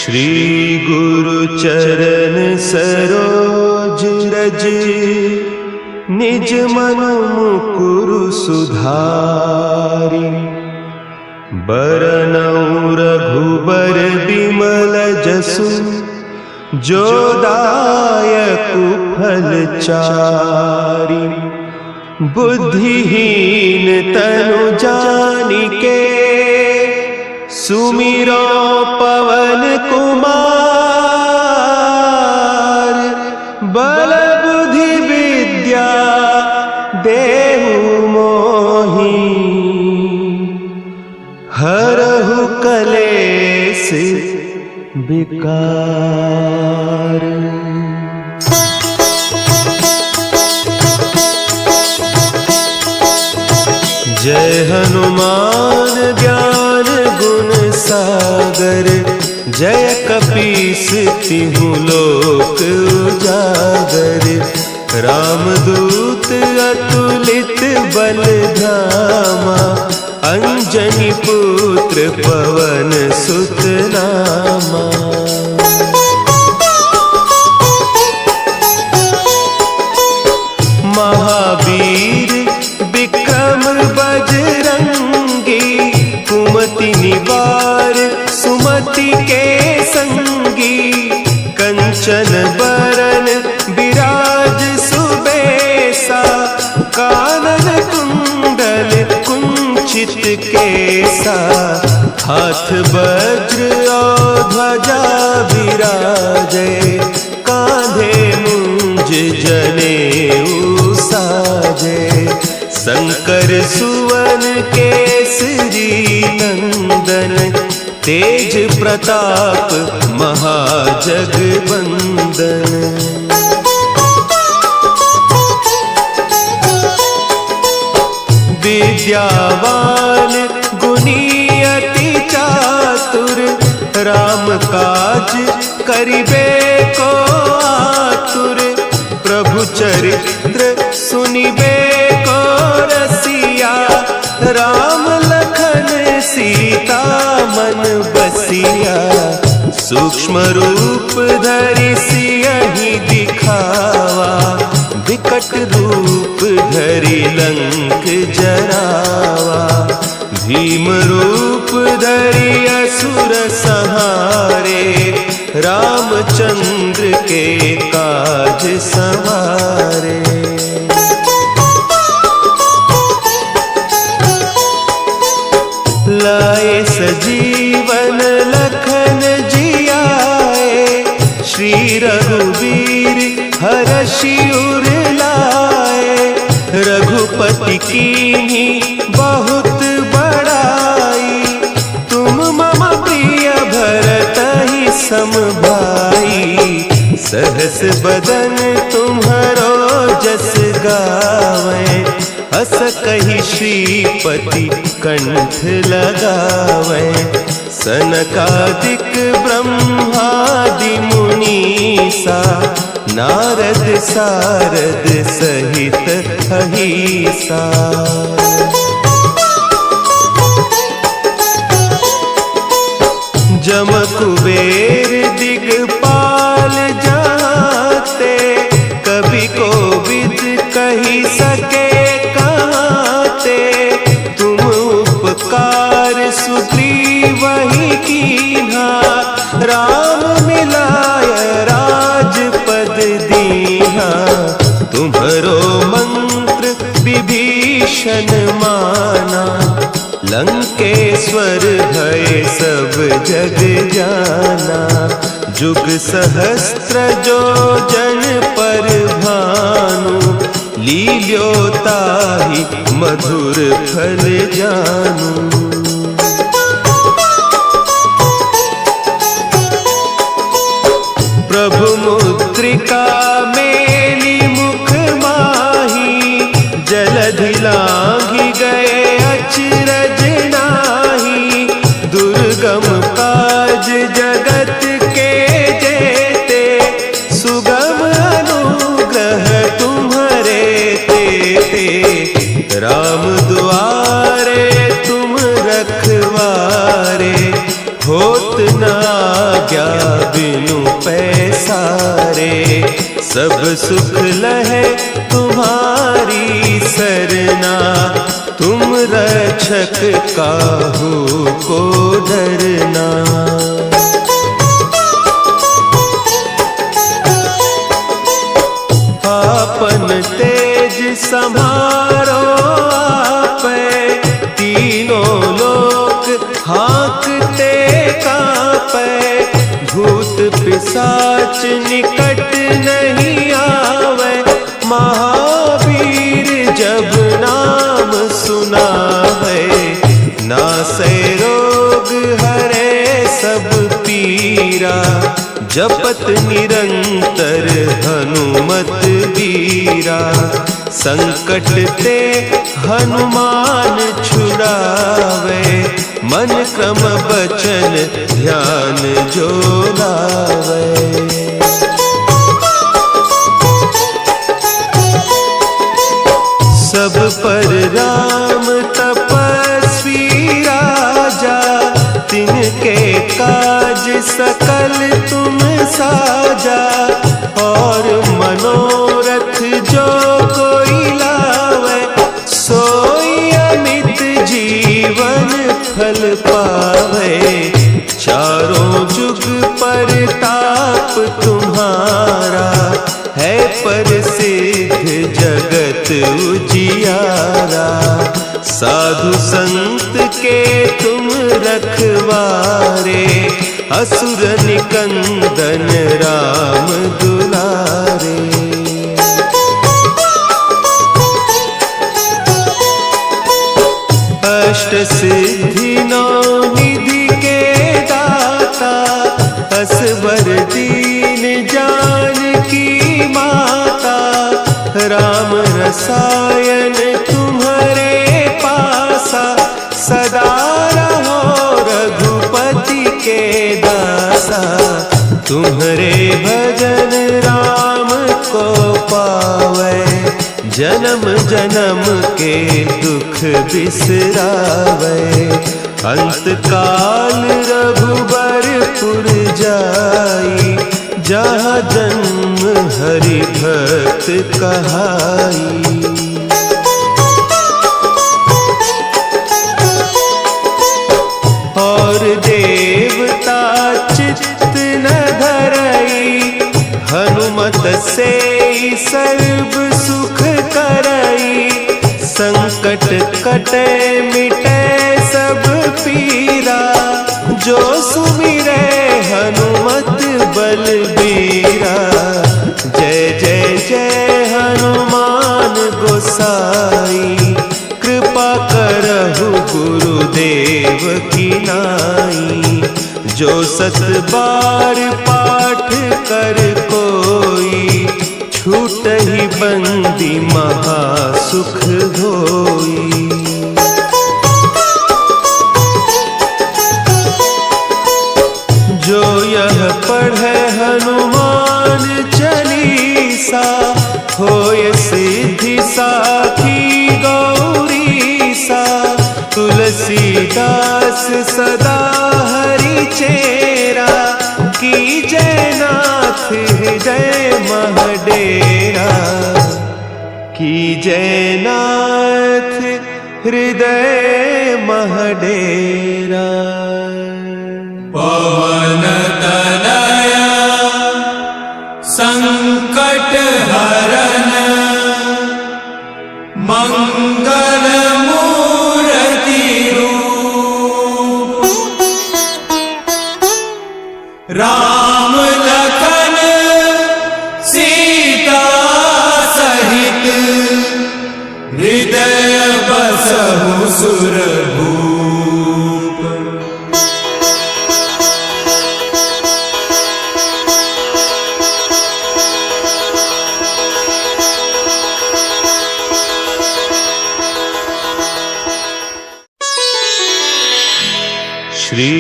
श्री गुरु चरण सरोज रज, निज मन मुकुरु सुधारि। बरनउँ रघुबर बिमल जसु, जो दायकु फल चारि। बुद्धिहीन तनु जानिके, सुमिरो पवन कुमार। बल बुद्धि विद्या देहु मोहि, हरहु कलेस विकार। जय हनुमान ज्ञान गुण सागर, जय कपीस तिहु लोक उजागर। रामदूत अतुलित बल धामा, अंजनी पुत्र पवन सुत नामा। महावीर विक्रम बजरंगी, कुमति निवार सुमति के संगी। कंचन बरन विराज सुबेसा, कानन कुंडल कुंचित केसा। हाथ वज्र और ध्वजा विराजे, कांधे मुंज जनेऊ साजे। शंकर सुवन केसरी नंदन, तेज प्रताप महाजगवंदन। विद्यावान गुणी अति चातुर, राम काज करिबे को आतुर। प्रभु चरित्र सुनिबे को रसिया, राम लखन सीता मन बसिया। सूक्ष्म रूप धरि सियहि दिखावा, विकट रूप धरि लंक जरावा। भीम रूप धरि असुर संहारे, रामचंद्र के काज सवारे। लाए सजीवन लखन जियाए, श्री रघुवीर हरषि उर लाए। रघुपति कीन्ही बहुत बड़ाई, तुम मम प्रिय भरतहि सम भाई। सहस बदन तुम्हरो जस गावें, अस कहि श्रीपति कंठ लगावें। सनकादिक ब्रह्मादि मुनीसा, नारद सारद सहित अहीसा। जम कुबेर दिगपाल जाते, कवि कोविद कहि सके कहते। तुम उपकार सुग्रीवहि कीन्हा, राम मिलाय राजपद दीन्हा। तुम्हरो मंत्र विभीषण माना, लंकेश्वर भय सब जग जाना। जुग सहस्त्र जो जन पर भानु, लील्योताहि मधुर फल जानू। प्रभु मुद्रिका मेली मुख माही, जलधि लांघि गए अचरज नाही। दुर्गम काज जगत के जेते, सुगम अनुग्रह तुम्हरे तेते। राम दुआरे तुम रखवारे, होत न आज्ञा बिनु पैसारे। सब सुख लहे तुम्हारी सरना, तुम रक्षक काहू को डरना। आपन तेज समारो आपे, तीनों लोक हाँकते कांपे। भूत पिशाच निकट नहीं आवे, महावीर जब नाम सुनावे। नासै रोग हरे सब पीरा, जपत निरंतर हनुमत बीरा। संकट ते हनुमान छुड़ावे, मन क्रम बचन ध्यान जो लावे। सब पर राम तपस्वी राजा, तिनके काज सकल तुम साजा। और मनोरथ जो कोई लावे, सोई अमित जीवन फल पावे। चारों जुग परताप तुम्हारा, है प्रसिद्ध जगत उजियारा। साधु संत के तुम रखवारे, असुर निकंदन राम दुलारे। अष्ट सिद्धि नौ निधि के दाता, असवर दीन जानकी माता। राम रसायन तुम्हारे पासा, सदा रहो रघुपति के दासा। तुम्हारे भजन राम को पावे, जन्म जन्म के दुख बिसरावे। अंत काल रघुबरपुर जाई, जहाँ जन्म हरि भक्त कहाई। और देवता चित्त न धरई, हनुमत से सर्व सुख करई। संकट कटे मिटे सब पीरा, जो सुमिरे हनुमत बलबीरा। जय जय जय हनुमान गोसाई, कृपा करहु गुरुदेव की नाई। जो सत बार पाठ कर कोई, छूटहि बंदी महासुख होई। जो यह पढ़े हनुमान चालीसा, होय सिद्धि साखी गौरीसा। तुलसीदास सदा हरि चेरा, की जयनाथ हृदय महडेरा। की जयनाथ हृदय महडेरा। पवन तनया संकट हरन, मंगल मूर्ति रूप। राम लखन सीता सहित, हृदय बसहु सुरभूप। श्री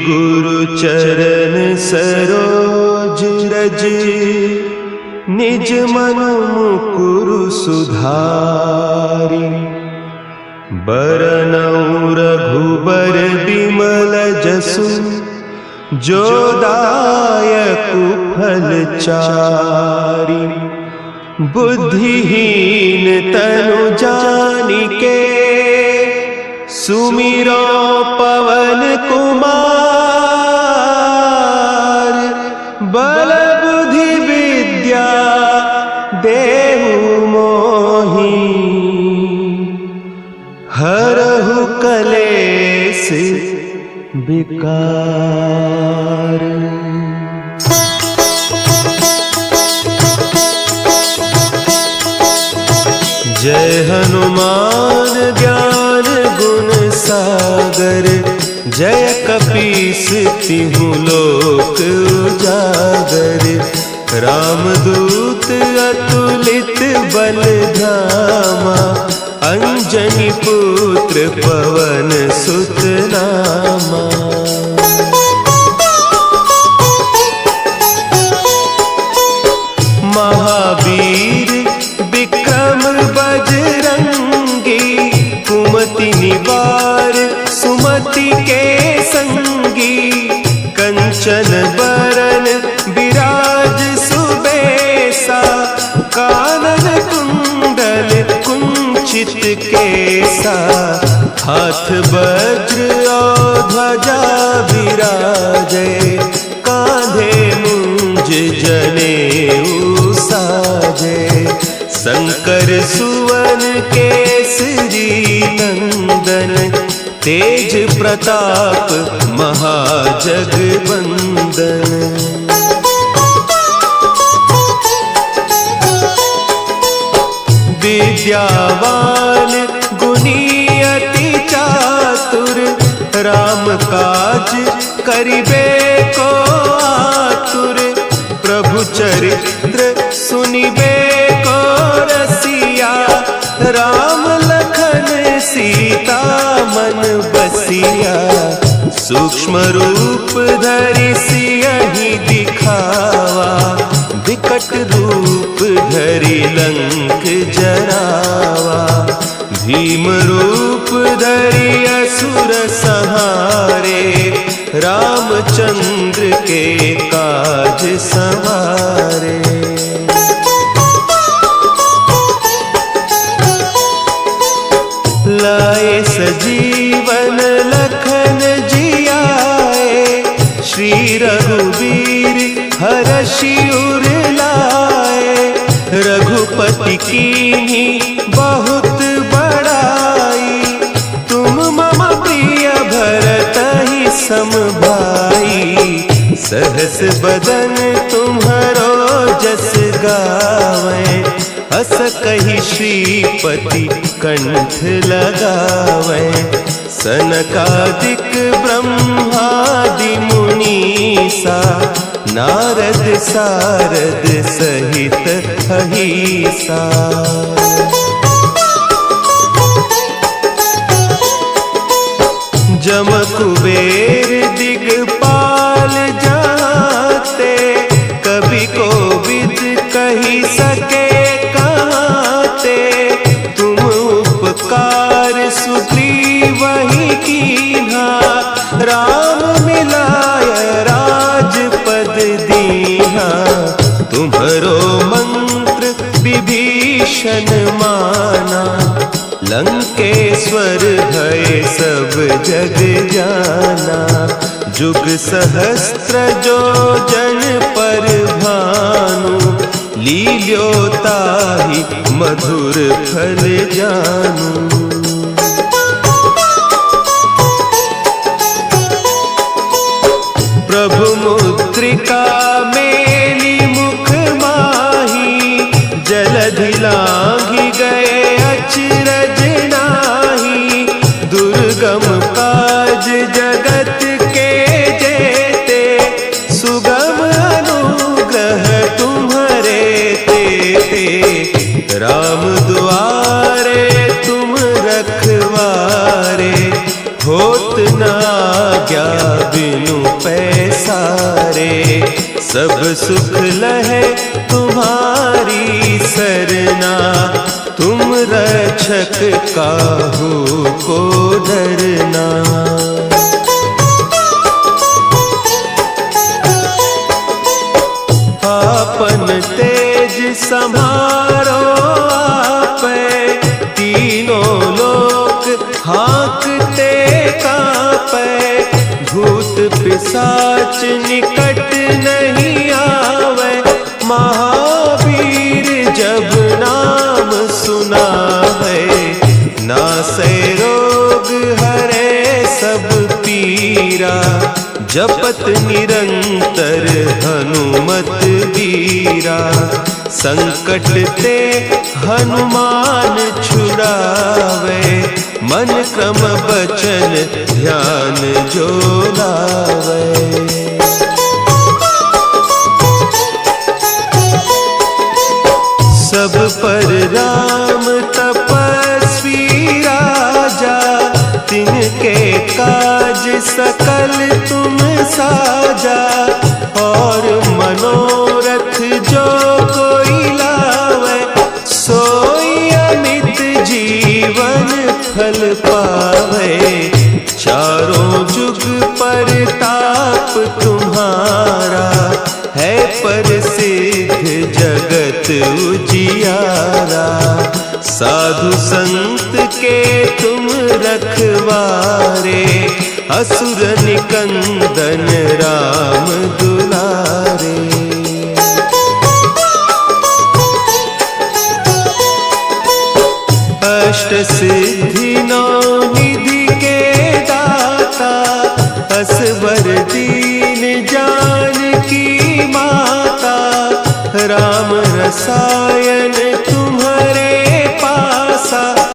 गुरु चरण सरोज रज, निज मन मुकुरु सुधारि। बरनउँ रघुबर बिमल जसु, जो दायक फलचारी। बुद्धिहीन तनु जानिके सुमिरो पवन कुमार। बल बुद्धि विद्या देहु मोहि हरहु कलेस विकार। जय हनुमान ज्ञान गुण सागर। जय कपीस तिहु लोक उजागर। रामदूत अतुलित बल धामा। अंजनी पुत्र पवन सुत नामा। महावीर विक्रम बजरंगी। कुमति निवार सुमति के संगी। कंचन बरन विराज सुबेसा। कानन कुंडल कुंचित केसा। हाथ वज्र और ध्वजा विराजे। कांधे मुंज जनेऊ साजे। शंकर सुवन केसरी नंदन। तेज प्रताप महाजगवंदन। विद्यावान गुणी अति चातुर। राम काज करिबे को आतुर। प्रभु चरित्र सुनिबे को रसिया। राम लखन सीता मन बसिया। सूक्ष्म रूप धरि सियहि दिखावा। विकट रूप धरि लंक जरावा। भीम रूप धरि असुर संहारे। रामचंद्र के काज सवारे। लाए सजीवन लखन जियाए। श्री रघुवीर हरषि उर लाए। रघुपति कीन्ही बहुत बड़ाई। तुम मम प्रिय भरतहि सम भाई। सहस बदन तुम्हरो जस गावें। अस कहि श्रीपति कंठ लगावें। सनकादिक ब्रह्मादि मुनीसा। नारद सारद सहित अहीसा। जम कुबेर दिगपाल जाते। कवि कोविद कही सके कहते। तुम उपकार सुग्रीवहि कीन्हा। राम मिलाय राजपद दीन्हा। तुम्हरो मंत्र विभीषण माना। लंकेश्वर भय सब जग जाना। जुग सहस्त्र जो जन पर भानु। लील्योताहि मधुर फल जानू। प्रभु मुद्रिका मेली मुख माही। जलधि लांघि गए अचरज नाही। दुर्गम काज जगत के जेते। सुगम अनुग्रह तुम्हरे तेते। राम दुआरे तुम रखवारे। होत न आज्ञा बिनु पैसारे। सब सुख लहे तुम्हारी सरना। तुम रक्षक काहू को डरना। भूत पिशाच निकट नहीं आवे, महावीर जब नाम सुना है, नासै रोग हरे सब पीरा, जपत निरंतर हनुमत वीरा, संकट ते हनुमान छुड़ावे, मन क्रम बचन ध्यान जो लावे। सब पर राम तपस्वी राजा, तिनके काज सकल तुम साजा, और मनोरथ जो कोई लावे, सोई अमित जीवन फल पावे, चारों जुग परताप तुम्हारा, है प्रसिद्ध जगत उजियारा, साधु संत के तुम रखवारे, असुर निकंदन राम दुलारे। अष्ट सिद्धि नौ निधि के दाता, असवर दीन जानकी माता, राम रसायन